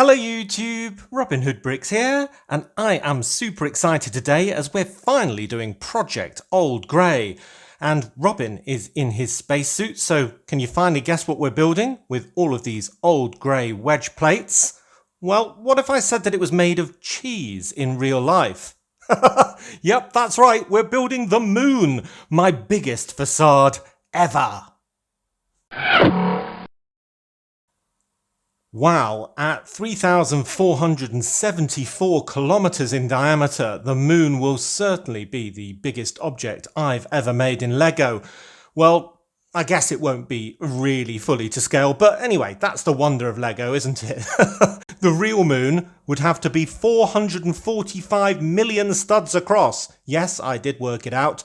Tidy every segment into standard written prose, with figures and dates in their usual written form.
Hello YouTube, Robin Hood Bricks here, and I am super excited today as we're finally doing Project Old Grey. And Robin is in his spacesuit, so can you finally guess what we're building with all of these old grey wedge plates? Well, what if I said that it was made of cheese in real life? Yep, that's right, we're building the moon, my biggest facade ever. Wow, at 3,474 kilometers in diameter, the moon will certainly be the biggest object I've ever made in Lego. Well, I guess it won't be really fully to scale, but anyway, that's the wonder of Lego, isn't it? The real moon would have to be 445 million studs across. Yes, I did work it out.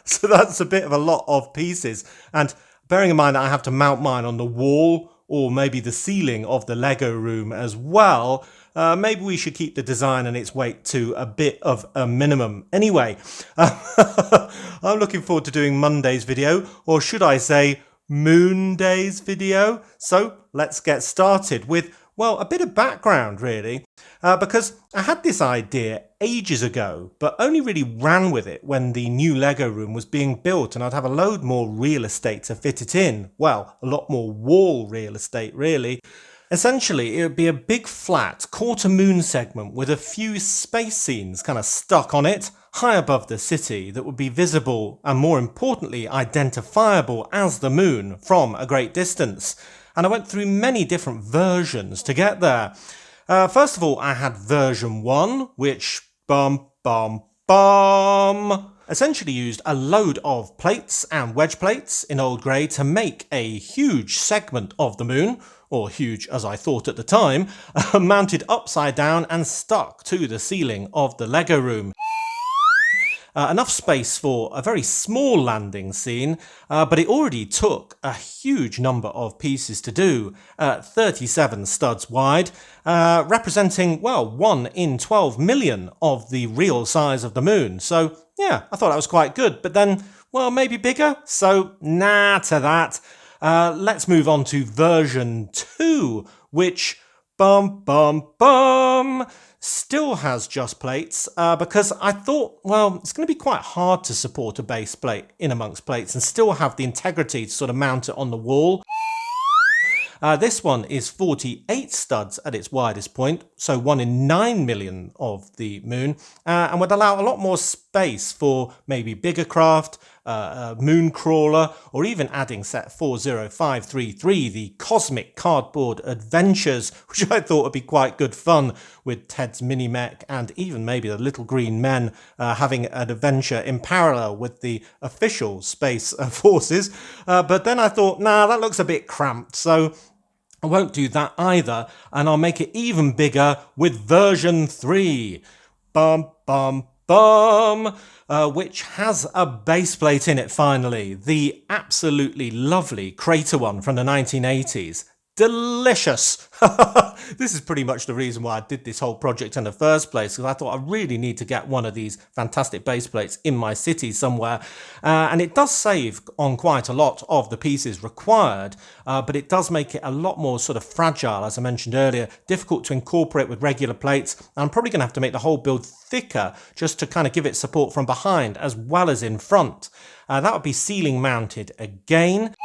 So that's a bit of a lot of pieces. And bearing in mind that I have to mount mine on the wall, or maybe the ceiling of the Lego room as well, maybe we should keep the design and its weight to a bit of a minimum. Anyway, I'm looking forward to doing Monday's video, or should I say Moon Day's video. So let's get started with, well, a bit of background really, because I had this idea ages ago, but only really ran with it when the new Lego room was being built and I'd have a load more real estate to fit it in. Well, a lot more wall real estate really. Essentially, it would be a big flat quarter moon segment with a few space scenes kind of stuck on it, high above the city, that would be visible and more importantly identifiable as the moon from a great distance. And I went through many different versions to get there. First of all, I had version 1, which essentially used a load of plates and wedge plates in old grey to make a huge segment of the moon, or huge as I thought at the time, mounted upside down and stuck to the ceiling of the Lego room. Enough space for a very small landing scene, but it already took a huge number of pieces to do, 37 studs wide, representing, well, 1 in 12 million of the real size of the moon. So yeah, I thought that was quite good, but then, well, maybe bigger, so nah to that. Let's move on to version 2, which still has just plates, because I thought, well, it's going to be quite hard to support a base plate in amongst plates and still have the integrity to sort of mount it on the wall. This one is 48 studs at its widest point, so 1 in 9 million of the moon, and would allow a lot more space for maybe bigger craft, moon crawler, or even adding set 40533, the Cosmic Cardboard Adventures, which I thought would be quite good fun with Ted's mini-mech and even maybe the Little Green Men having an adventure in parallel with the official Space Forces. But then I thought, nah, that looks a bit cramped, so I won't do that either, and I'll make it even bigger with version 3. Which has a base plate in it finally. The absolutely lovely crater one from the 1980s. Delicious! This is pretty much the reason why I did this whole project in the first place, because I thought I really need to get one of these fantastic base plates in my city somewhere. And it does save on quite a lot of the pieces required, but it does make it a lot more sort of fragile, as I mentioned earlier, difficult to incorporate with regular plates. I'm probably going to have to make the whole build thicker just to kind of give it support from behind as well as in front. That would be ceiling mounted again.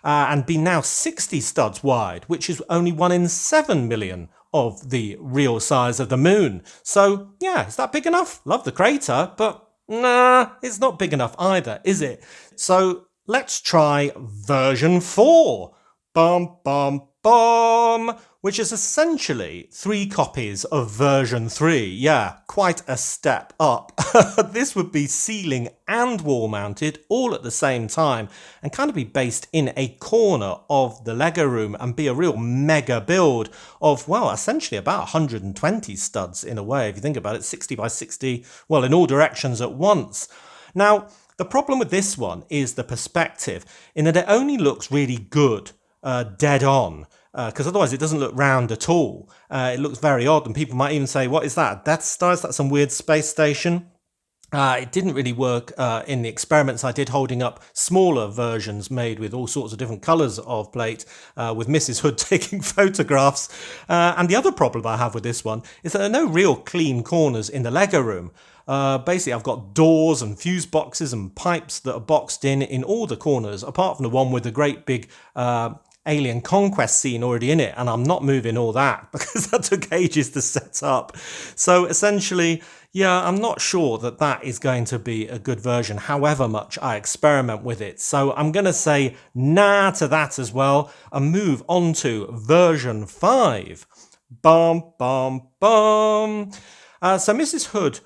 And be now 60 studs wide, which is only 1 in 7 million of the real size of the moon. So yeah, is that big enough? Love the crater, but nah, it's not big enough either, is it? So let's try version 4. Which is essentially 3 copies of version 3. Yeah, quite a step up. This would be ceiling and wall mounted all at the same time and kind of be based in a corner of the Lego room and be a real mega build of, well, essentially about 120 studs in a way, if you think about it, 60 by 60, well, in all directions at once. Now, the problem with this one is the perspective, in that it only looks really good dead on, because otherwise it doesn't look round at all. It looks very odd, and people might even say, what is that, a Death Star? Is that some weird space station? It didn't really work in the experiments I did holding up smaller versions made with all sorts of different colours of plate with Mrs. Hood taking photographs. And the other problem I have with this one is that there are no real clean corners in the Lego room. Basically, I've got doors and fuse boxes and pipes that are boxed in all the corners, apart from the one with the great big alien conquest scene already in it, and I'm not moving all that because that took ages to set up. So essentially, yeah, I'm not sure that that is going to be a good version, however much I experiment with it. So I'm going to say nah to that as well and move on to version 5. Bum, bum, bum. So Mrs. Hood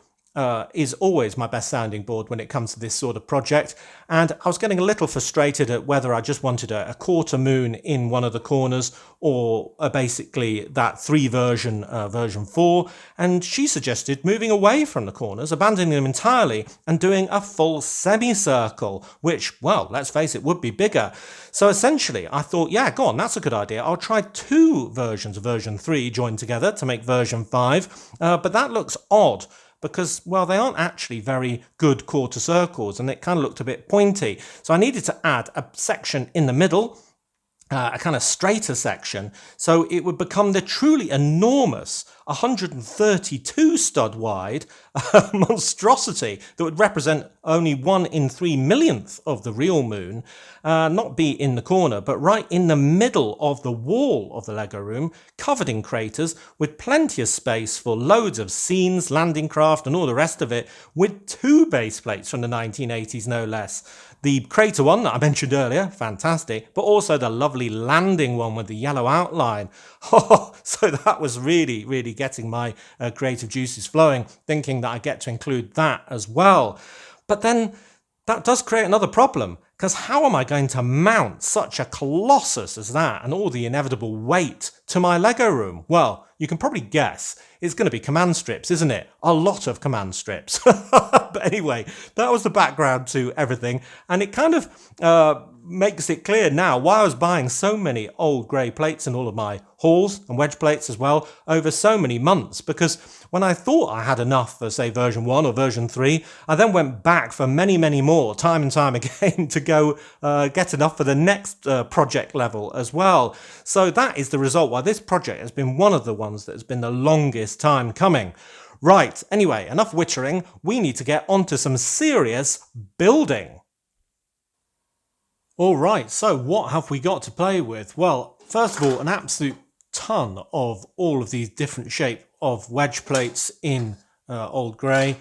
is always my best sounding board when it comes to this sort of project, and I was getting a little frustrated at whether I just wanted a quarter moon in one of the corners or basically that 3 version, version 4, and she suggested moving away from the corners, abandoning them entirely and doing a full semicircle, which, well, let's face it, would be bigger. So essentially I thought, yeah, go on, that's a good idea. I'll try 2 versions of version 3 joined together to make version 5, but that looks odd because, well, they aren't actually very good quarter circles and it kind of looked a bit pointy. So I needed to add a section in the middle, a kind of straighter section, so it would become the truly enormous 132 stud wide monstrosity that would represent only 1 in 3 millionth of the real moon, not be in the corner, but right in the middle of the wall of the Lego room, covered in craters, with plenty of space for loads of scenes, landing craft, and all the rest of it, with 2 base plates from the 1980s, no less. The crater one that I mentioned earlier, fantastic, but also the lovely landing one with the yellow outline. So that was really, really getting my creative juices flowing, thinking that I get to include that as well. But then that does create another problem, because how am I going to mount such a colossus as that and all the inevitable weight to my Lego room? Well, you can probably guess. It's going to be command strips, isn't it? A lot of command strips. But anyway, that was the background to everything. And it kind of makes it clear now why I was buying so many old grey plates in all of my halls and wedge plates as well over so many months. Because when I thought I had enough for, say, version 1 or version 3, I then went back for many, many more, time and time again, to go get enough for the next project level as well. So that is the result why this project has been one of the ones that has been the longest time coming. Right, anyway, enough wittering. We need to get onto some serious building. All right, so what have we got to play with? Well, first of all, an absolute ton of all of these different shape of wedge plates in old grey,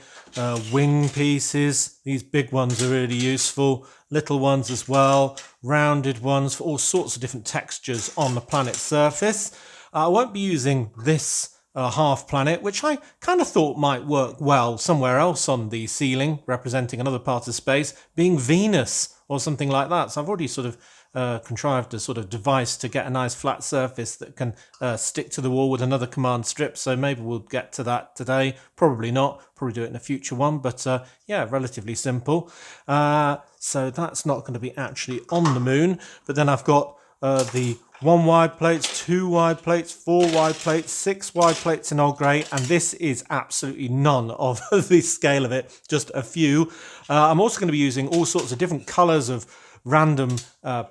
wing pieces. These big ones are really useful, little ones as well, rounded ones for all sorts of different textures on the planet's surface. I won't be using this half planet, which I kind of thought might work well somewhere else on the ceiling, representing another part of space, being Venus or something like that. So I've already sort of contrived a sort of device to get a nice flat surface that can stick to the wall with another command strip. So maybe we'll get to that today. Probably not. Probably do it in a future one. But yeah, relatively simple. So that's not going to be actually on the moon. But then I've got the 1 wide plates, 2 wide plates, 4 wide plates, 6 wide plates in old grey, and this is absolutely none of the scale of it, just a few. I'm also going to be using all sorts of different colours of random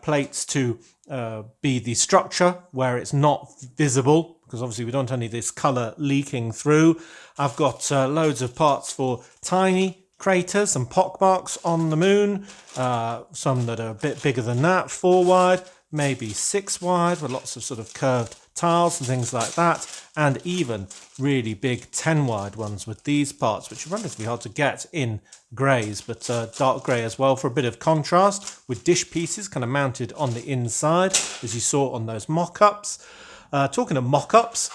plates to be the structure where it's not visible, because obviously we don't want any of this colour leaking through. I've got loads of parts for tiny craters and pockmarks on the moon, some that are a bit bigger than that, 4 wide, maybe 6 wide with lots of sort of curved tiles and things like that, and even really big 10 wide ones with these parts, which are relatively hard to get in greys, but dark grey as well for a bit of contrast, with dish pieces kind of mounted on the inside as you saw on those mock-ups. Talking of mock-ups,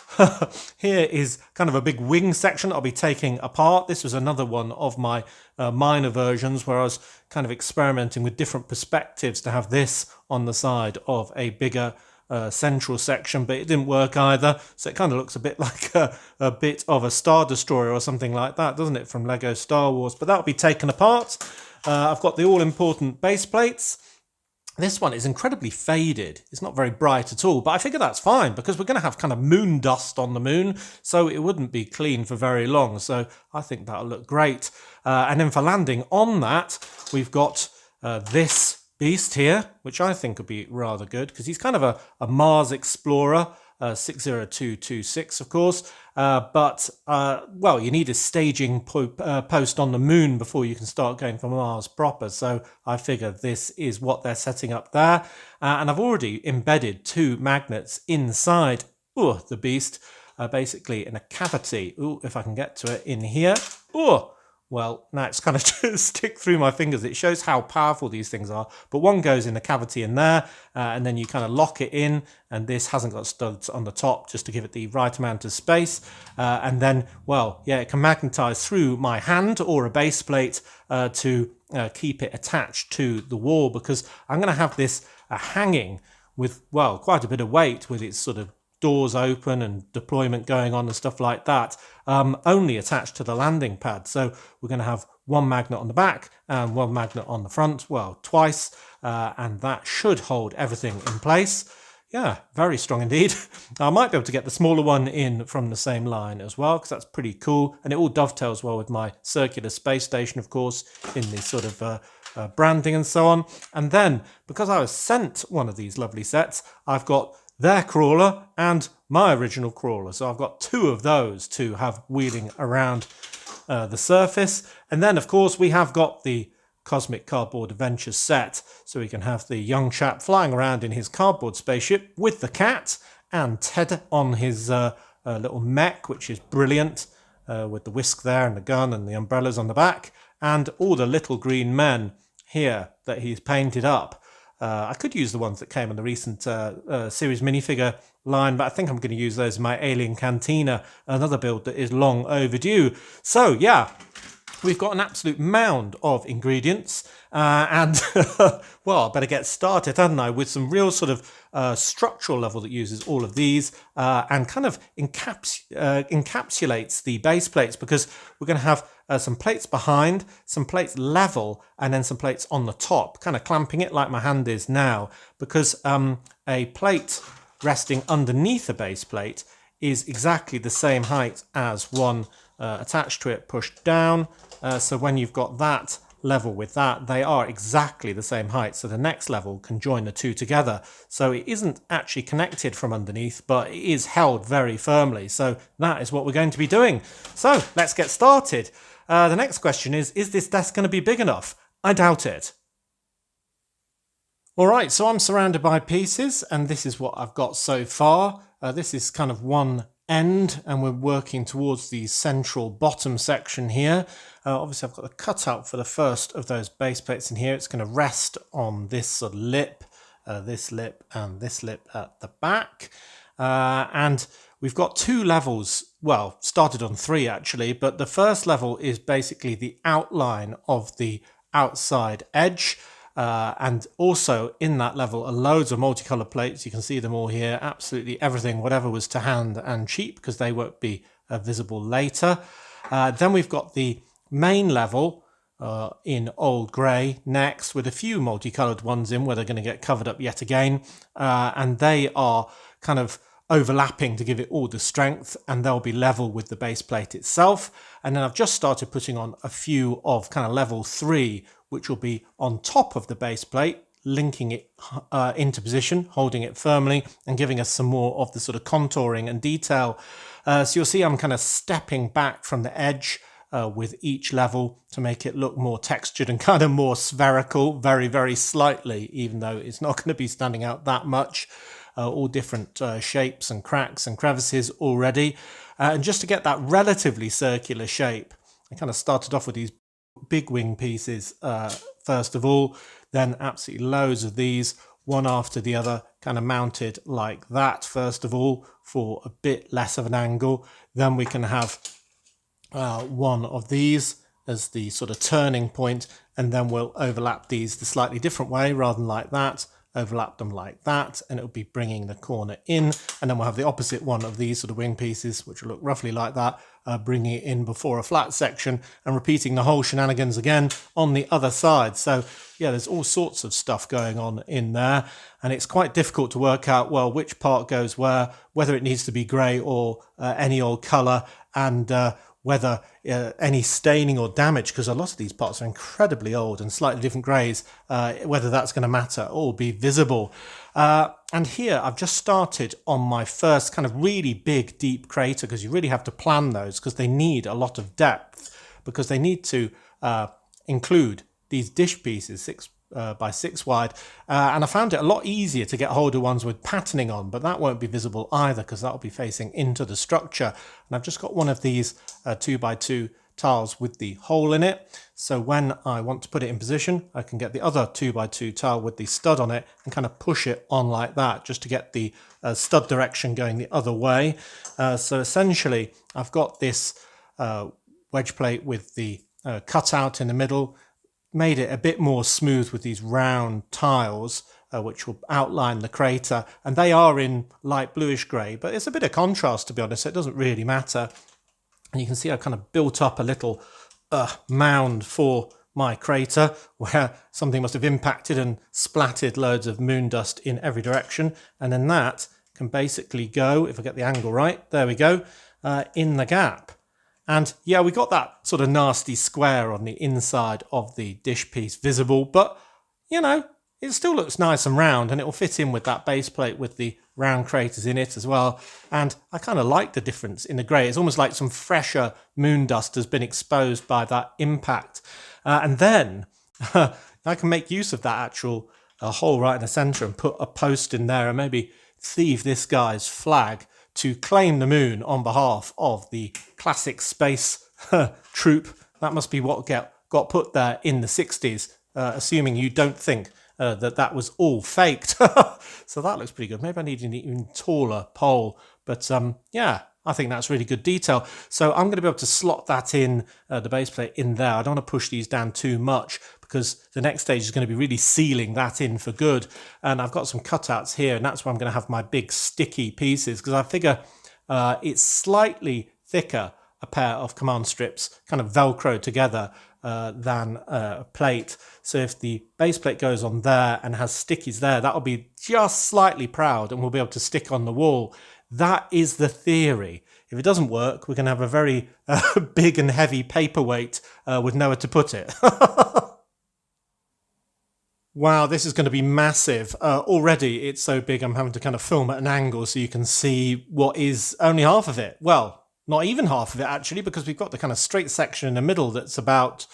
here is kind of a big wing section I'll be taking apart. This was another one of my minor versions where I was kind of experimenting with different perspectives to have this on the side of a bigger central section, but it didn't work either. So it kind of looks a bit like a bit of a Star Destroyer or something like that, doesn't it, from Lego Star Wars? But that'll be taken apart. I've got the all-important base plates. This one is incredibly faded. It's not very bright at all, but I figure that's fine because we're going to have kind of moon dust on the moon, so it wouldn't be clean for very long. So I think that'll look great. And then for landing on that, we've got this beast here, which I think would be rather good because he's kind of a Mars explorer. 60226, of course, well, you need a staging post on the moon before you can start going for Mars proper, so I figure this is what they're setting up there, and I've already embedded 2 magnets inside the beast, basically in a cavity. If I can get to it in here. Well, now it's kind of just stick through my fingers. It shows how powerful these things are. But one goes in the cavity in there, and then you kind of lock it in, and this hasn't got studs on the top just to give it the right amount of space. And then, well, yeah, it can magnetize through my hand or a base plate to keep it attached to the wall, because I'm going to have this hanging with, well, quite a bit of weight, with its sort of doors open and deployment going on and stuff like that, only attached to the landing pad. So we're going to have 1 magnet on the back and 1 magnet on the front, well, twice, and that should hold everything in place. Yeah, very strong indeed. I might be able to get the smaller one in from the same line as well, because that's pretty cool, and it all dovetails well with my circular space station, of course, in this sort of branding and so on. And then, because I was sent one of these lovely sets, I've got their crawler and my original crawler. So I've got 2 of those to have wheeling around the surface. And then, of course, we have got the Cosmic Cardboard Adventures set. So we can have the young chap flying around in his cardboard spaceship with the cat, and Ted on his little mech, which is brilliant, with the whisk there and the gun and the umbrellas on the back, and all the little green men here that he's painted up. I could use the ones that came on the recent series minifigure line, but I think I'm going to use those in my Alien Cantina, another build that is long overdue. So, yeah, we've got an absolute mound of ingredients, and, well, I better get started, hadn't I, with some real sort of structural level that uses all of these and kind of encapsulates the base plates, because we're going to have some plates behind, some plates level, and then some plates on the top, kind of clamping it like my hand is now, because a plate resting underneath a base plate is exactly the same height as one attached to it pushed down. So when you've got that level with that, they are exactly the same height. So the next level can join the 2 together. So it isn't actually connected from underneath, but it is held very firmly. So that is what we're going to be doing. So let's get started. The next question is this desk going to be big enough? I doubt it. All right, so I'm surrounded by pieces, and this is what I've got so far. This is kind of one end, and we're working towards the central bottom section here. Obviously, I've got the cutout for the first of those base plates in here. It's going to rest on this sort of lip, this lip, and this lip at the back. And we've got 2 levels, well, started on 3 actually, but the first level is basically the outline of the outside edge. And also in that level are loads of multicolored plates. You can see them all here, absolutely everything, whatever was to hand and cheap, because they won't be visible later. Then we've got the main level in old grey next, with a few multicolored ones in where they're going to get covered up yet again, and they are kind of overlapping to give it all the strength, and they'll be level with the base plate itself. And then I've just started putting on a few of kind of level 3, which will be on top of the base plate, linking it into position, holding it firmly, and giving us some more of the sort of contouring and detail. So you'll see I'm kind of stepping back from the edge with each level to make it look more textured and kind of more spherical, very, very slightly, even though it's not going to be standing out that much. All different shapes and cracks and crevices already. And just to get that relatively circular shape, I kind of started off with these big wing pieces first of all, then absolutely loads of these, one after the other, kind of mounted like that first of all for a bit less of an angle. Then we can have one of these as the sort of turning point, and then we'll overlap these the slightly different way rather than like that, overlap them like that, and it'll be bringing the corner in, and then we'll have the opposite one of these sort of wing pieces, which will look roughly like that, bringing it in before a flat section and repeating the whole shenanigans again on the other side. So yeah, there's all sorts of stuff going on in there, and it's quite difficult to work out, well, which part goes where, whether it needs to be grey or any old colour, and whether any staining or damage, because a lot of these parts are incredibly old and slightly different greys, whether that's going to matter or be visible. And here I've just started on my first kind of really big deep crater, because you really have to plan those, because they need a lot of depth, because they need to include these dish pieces 6 by 6 wide, and I found it a lot easier to get hold of ones with patterning on, but that won't be visible either, because that will be facing into the structure. And I've just got one of these 2 by 2 tiles with the hole in it, so when I want to put it in position, I can get the other 2 by 2 tile with the stud on it and kind of push it on like that, just to get the stud direction going the other way. So essentially I've got this wedge plate with the cutout in the middle, made it a bit more smooth with these round tiles, which will outline the crater, and they are in light bluish grey, but it's a bit of contrast, to be honest, so it doesn't really matter. And you can see I kind of built up a little mound for my crater, where something must have impacted and splattered loads of moon dust in every direction, and then that can basically go, if I get the angle right, there we go, in the gap. And yeah, we got that sort of nasty square on the inside of the dish piece visible, but you know, it still looks nice and round, and it will fit in with that base plate with the round craters in it as well. And I kind of like the difference in the grey. It's almost like some fresher moon dust has been exposed by that impact. And then I can make use of that actual hole right in the centre and put a post in there and maybe thieve this guy's flag to claim the moon on behalf of the classic space troop. That must be what got put there in the 60s, assuming you don't think that was all faked. So that looks pretty good. Maybe I need an even taller pole, but yeah, I think that's really good detail. So I'm going to be able to slot that in, the base plate in there. I don't want to push these down too much, because the next stage is going to be really sealing that in for good. And I've got some cutouts here, and that's where I'm going to have my big sticky pieces, because I figure it's slightly thicker, a pair of command strips kind of velcro together, than a plate. So if the base plate goes on there and has stickies there, that'll be just slightly proud and we'll be able to stick on the wall. That is the theory. If it doesn't work, we can have a very big and heavy paperweight with nowhere to put it. Wow, this is going to be massive. Already it's so big I'm having to kind of film at an angle so you can see what is only half of it. Well, not even half of it actually, because we've got the kind of straight section in the middle that's about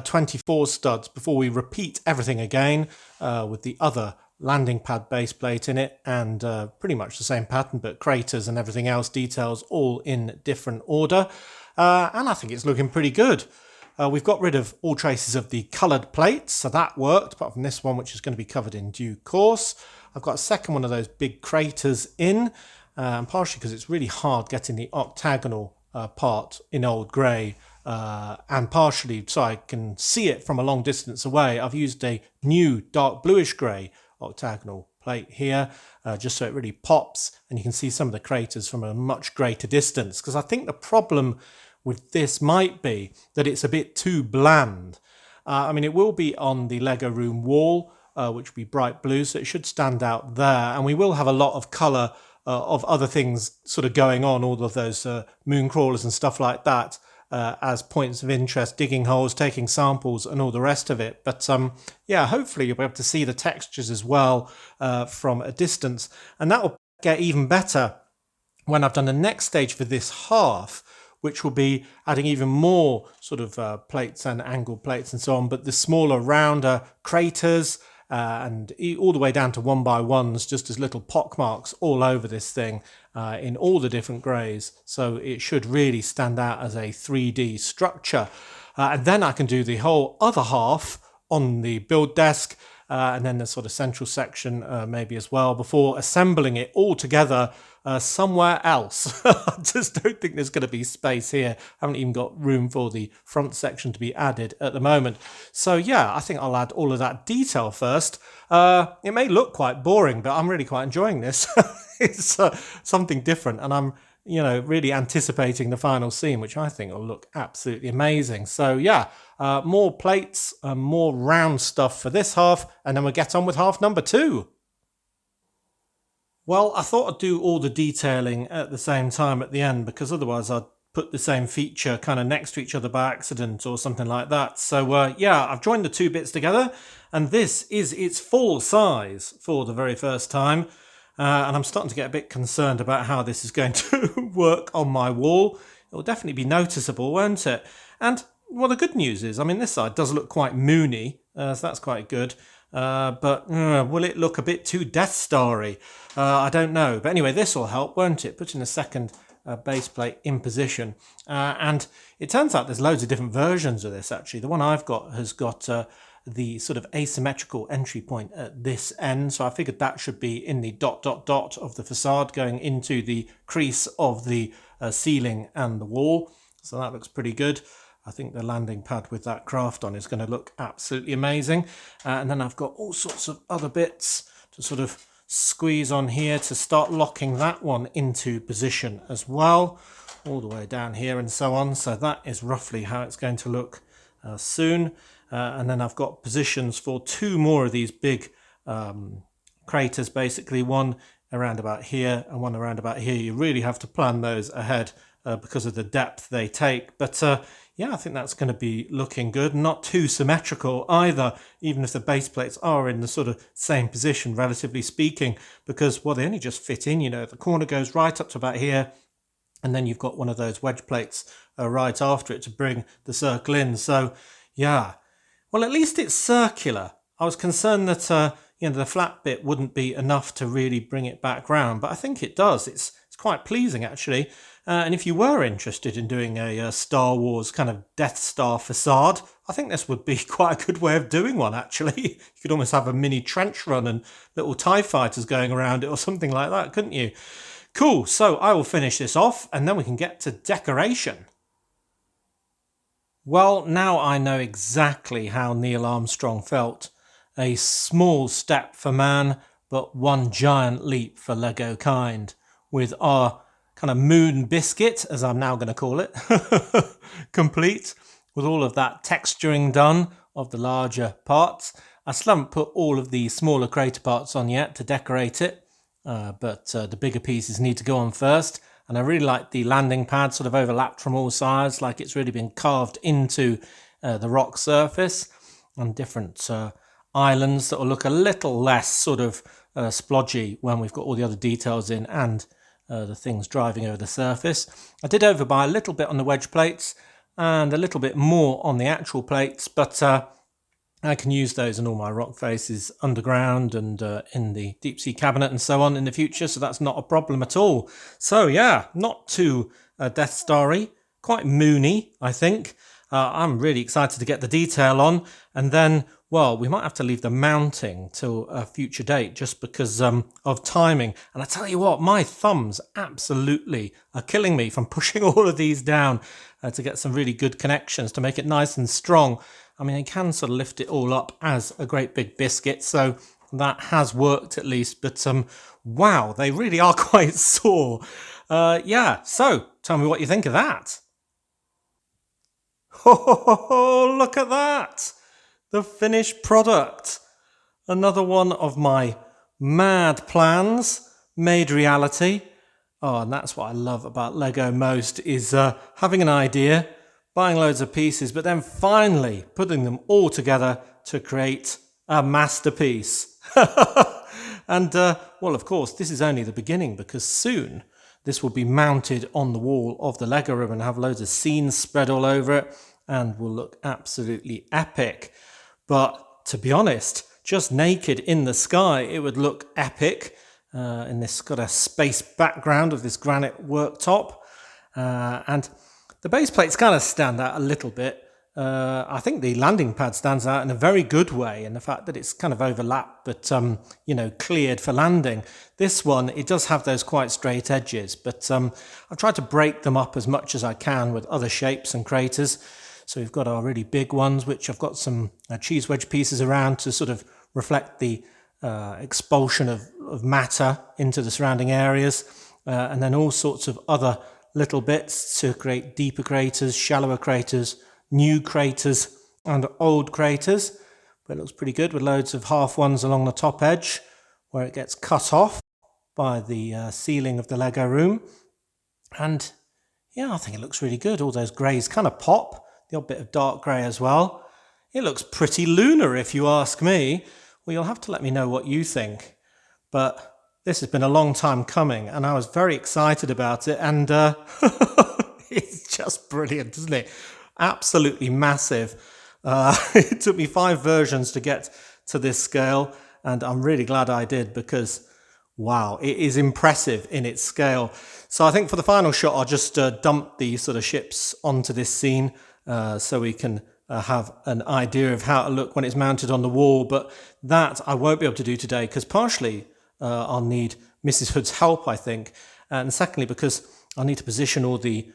24 studs before we repeat everything again with the other landing pad base plate in it, and pretty much the same pattern, but craters and everything else, details all in different order. And I think it's looking pretty good. We've got rid of all traces of the coloured plates, so that worked, apart from this one, which is going to be covered in due course. I've got a second one of those big craters in, partially because it's really hard getting the octagonal part in old grey, and partially so I can see it from a long distance away. I've used a new dark bluish grey octagonal plate here, just so it really pops, and you can see some of the craters from a much greater distance, because I think the problem with this might be that it's a bit too bland. I mean, it will be on the Lego room wall, which will be bright blue, so it should stand out there, and we will have a lot of colour of other things sort of going on, all of those moon crawlers and stuff like that, as points of interest, digging holes, taking samples and all the rest of it. But yeah, hopefully you'll be able to see the textures as well from a distance, and that will get even better when I've done the next stage for this half, which will be adding even more sort of plates and angled plates and so on, but the smaller, rounder craters, and all the way down to 1x1s, just as little pock marks all over this thing in all the different greys. So it should really stand out as a 3D structure. And then I can do the whole other half on the build desk, and then the sort of central section maybe as well, before assembling it all together somewhere else. I just don't think there's going to be space here. I haven't even got room for the front section to be added at the moment. So yeah, I think I'll add all of that detail first. It may look quite boring, but I'm really quite enjoying this. It's something different, and I'm really anticipating the final scene, which I think will look absolutely amazing. So yeah, more plates, more round stuff for this half, and then we'll get on with half number 2. Well, I thought I'd do all the detailing at the same time at the end, because otherwise I'd put the same feature kind of next to each other by accident or something like that. So yeah, I've joined the 2 bits together, and this is its full size for the very first time. And I'm starting to get a bit concerned about how this is going to work on my wall. It will definitely be noticeable, won't it? And well, the good news is, I mean, this side does look quite moony, so that's quite good. But will it look a bit too Death Star-y? I don't know. But anyway, this will help, won't it? Putting a second base plate in position. And it turns out there's loads of different versions of this, actually. The one I've got has got the sort of asymmetrical entry point at this end. So I figured that should be in the ... of the facade going into the crease of the ceiling and the wall. So that looks pretty good. I think the landing pad with that craft on is going to look absolutely amazing. And then I've got all sorts of other bits to sort of squeeze on here to start locking that one into position as well, all the way down here and so on. So that is roughly how it's going to look soon. And then I've got positions for 2 more of these big craters, basically one around about here and one around about here. You really have to plan those ahead because of the depth they take. But yeah, I think that's going to be looking good. Not too symmetrical either, even if the base plates are in the sort of same position, relatively speaking, because, well, they only just fit in, the corner goes right up to about here, and then you've got one of those wedge plates right after it to bring the circle in. So, yeah, well, at least it's circular. I was concerned that, the flat bit wouldn't be enough to really bring it back round, but I think it does. It's quite pleasing, actually. And if you were interested in doing a Star Wars kind of Death Star facade, I think this would be quite a good way of doing one, actually. You could almost have a mini trench run and little TIE fighters going around it or something like that, couldn't you? Cool, so I will finish this off and then we can get to decoration. Well, now I know exactly how Neil Armstrong felt. A small step for man, but one giant leap for Lego kind. With our kind of moon biscuit, as I'm now going to call it, complete, with all of that texturing done of the larger parts. I still haven't put all of the smaller crater parts on yet to decorate it, but the bigger pieces need to go on first. And I really like the landing pad sort of overlapped from all sides, like it's really been carved into the rock surface, and different islands that will look a little less sort of splodgy when we've got all the other details in and the things driving over the surface. I did overbuy a little bit on the wedge plates and a little bit more on the actual plates, but I can use those in all my rock faces underground and in the deep sea cabinet and so on in the future, so that's not a problem at all. So yeah, not too Death Star-y, quite moony, I think. I'm really excited to get the detail on, and then, well, we might have to leave the mounting till a future date just because of timing. And I tell you what, my thumbs absolutely are killing me from pushing all of these down to get some really good connections to make it nice and strong. I mean, I can sort of lift it all up as a great big biscuit, so that has worked at least. But wow, they really are quite sore. Yeah, so tell me what you think of that. Oh, look at that! The finished product. Another one of my mad plans made reality. Oh, and that's what I love about Lego most, is having an idea, buying loads of pieces, but then finally putting them all together to create a masterpiece. And, well, of course, this is only the beginning, because soon this will be mounted on the wall of the Lego room and have loads of scenes spread all over it and will look absolutely epic. But to be honest, just naked in the sky, it would look epic in this got a space background of this granite worktop. And the base plates kind of stand out a little bit I think the landing pad stands out in a very good way in the fact that it's kind of overlapped but, cleared for landing. This one, it does have those quite straight edges, but I've tried to break them up as much as I can with other shapes and craters. So we've got our really big ones, which I've got some cheese wedge pieces around to sort of reflect the expulsion of matter into the surrounding areas, and then all sorts of other little bits to create deeper craters, shallower craters, new craters and old craters. But it looks pretty good with loads of half ones along the top edge where it gets cut off by the ceiling of the Lego room. And yeah, I think it looks really good. All those greys kind of pop, the odd bit of dark grey as well. It looks pretty lunar if you ask me. Well, you'll have to let me know what you think. But this has been a long time coming and I was very excited about it, and it's just brilliant, isn't it? Absolutely massive. It took me 5 versions to get to this scale, and I'm really glad I did because, wow, it is impressive in its scale. So I think for the final shot, I'll just dump the sort of ships onto this scene so we can have an idea of how it'll look when it's mounted on the wall. But that I won't be able to do today because partially I'll need Mrs. Hood's help, I think, and secondly because I'll need to position all the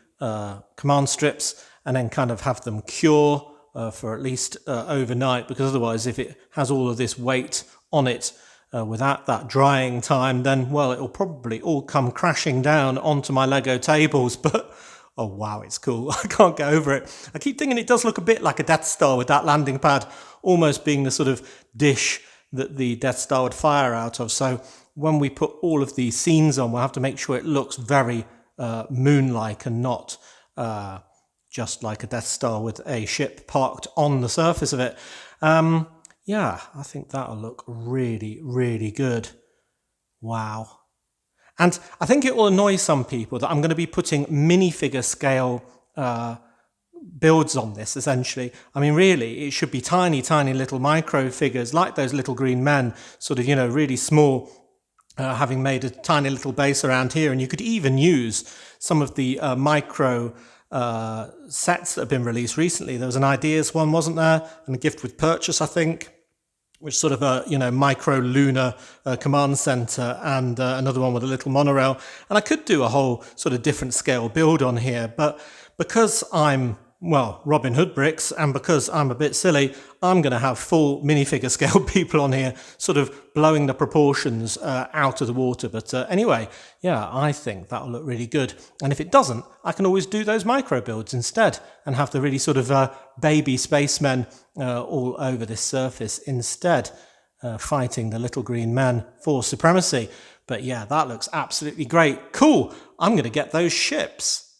command strips and then kind of have them cure for at least overnight, because otherwise if it has all of this weight on it without that drying time, then, well, it'll probably all come crashing down onto my Lego tables. But oh wow, it's cool. I can't get over it. I keep thinking it does look a bit like a Death Star with that landing pad almost being the sort of dish that the Death Star would fire out of. So when we put all of these scenes on, we'll have to make sure it looks very moon-like and not just like a Death Star with a ship parked on the surface of it. Yeah, I think that'll look really, really good. Wow. And I think it will annoy some people that I'm going to be putting minifigure scale builds on this, essentially. I mean, really, it should be tiny, tiny little micro figures like those little green men, sort of, really small, having made a tiny little base around here. And you could even use some of the micro sets that have been released recently. There was an Ideas one, wasn't there? And a Gift with Purchase, I think, which sort of a micro lunar command center, and another one with a little monorail. And I could do a whole sort of different scale build on here, but because I'm, well, Robin Hood bricks, and because I'm a bit silly, I'm going to have full minifigure scale people on here, sort of blowing the proportions out of the water. But anyway, yeah, I think that'll look really good. And if it doesn't, I can always do those micro builds instead and have the really sort of baby spacemen all over this surface instead, fighting the little green men for supremacy. But yeah, that looks absolutely great. Cool. I'm going to get those ships.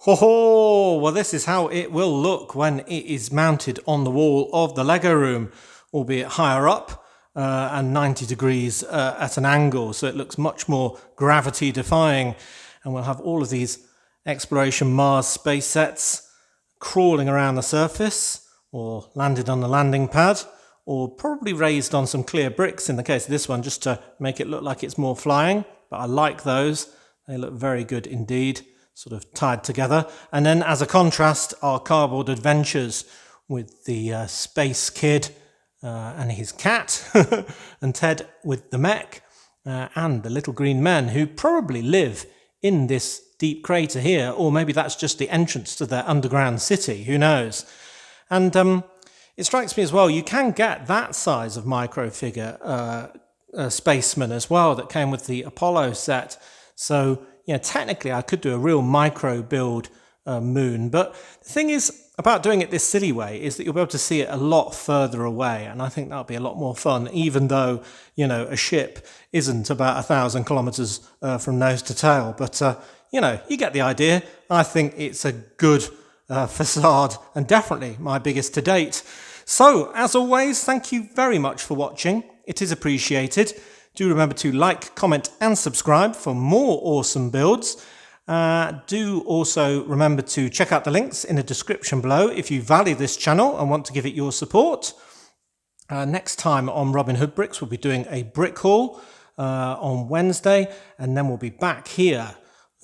Ho ho! Well, this is how it will look when it is mounted on the wall of the Lego room, albeit higher up and 90 degrees at an angle, so it looks much more gravity defying. And we'll have all of these exploration Mars space sets crawling around the surface, or landed on the landing pad, or probably raised on some clear bricks in the case of this one, just to make it look like it's more flying. But I like those. They look very good indeed, sort of tied together. And then as a contrast, our cardboard adventures with the space kid and his cat, and Ted with the mech, and the little green men who probably live in this deep crater here, or maybe that's just the entrance to their underground city, who knows. And it strikes me as well, you can get that size of micro figure spaceman as well that came with the Apollo set. So yeah, technically I could do a real micro build moon, but the thing is about doing it this silly way is that you'll be able to see it a lot further away, and I think that'll be a lot more fun, even though, a ship isn't about 1,000 kilometers from nose to tail. But you get the idea. I think it's a good facade, and definitely my biggest to date. So, as always, thank you very much for watching. It is appreciated. Do remember to like, comment and subscribe for more awesome builds. Do also remember to check out the links in the description below if you value this channel and want to give it your support. Next time on Robin Hood Bricks, we'll be doing a brick haul on Wednesday, and then we'll be back here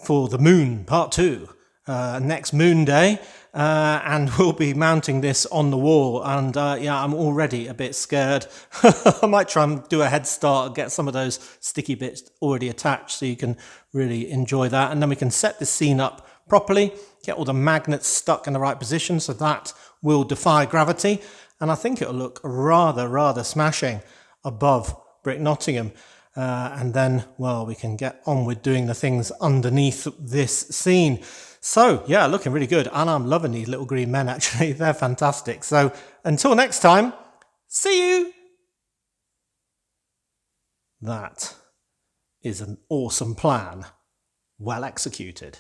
for the Moon Part 2. next moon day, and we'll be mounting this on the wall. And yeah, I'm already a bit scared. I might try and do a head start and get some of those sticky bits already attached so you can really enjoy that. And then we can set the scene up properly, get all the magnets stuck in the right position so that will defy gravity. And I think it'll look rather smashing above Brick Nottingham. And then, well, we can get on with doing the things underneath this scene. So, yeah, looking really good. And I'm loving these little green men, actually. They're fantastic. So, until next time, see you. That is an awesome plan. Well executed.